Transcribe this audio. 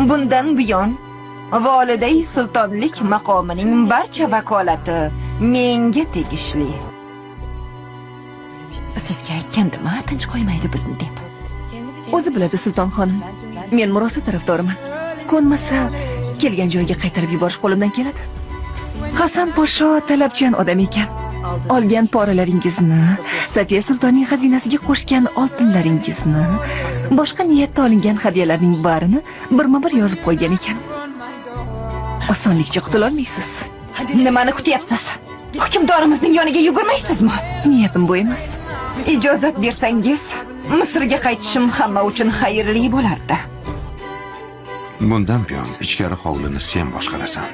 Bundan buyon volidai sultonlik maqomining barcha vakolati menga tegishli. Sizga aytgandim, tinch qo'ymaydi bizni deb. O'zi biladi sulton xonim. Men murosa tarafdoriman. Ko'nmasa, kelgan joyiga qaytarib yuborish qo'limdan keladi. Hasan podsho talabchan odam ekan. Olgan poralaringizni, Safiya sultonning xazinasiga qo'shgan oltinlaringizni, boshqa niyatda olingan hadyalarning barini birma-bir yozib qo'ygan ekan. Osonlikcha qutula olmaysiz. Nimani kutyapsiz? Hukmdorimizning yoniga yugurmaysizmi? Niyatim bu emas. Ijozat bersangiz, Misrga qaytishim hamma uchun xayrli bo'lardi. Bundan buyon ichkari hovlini sen boshqarasan.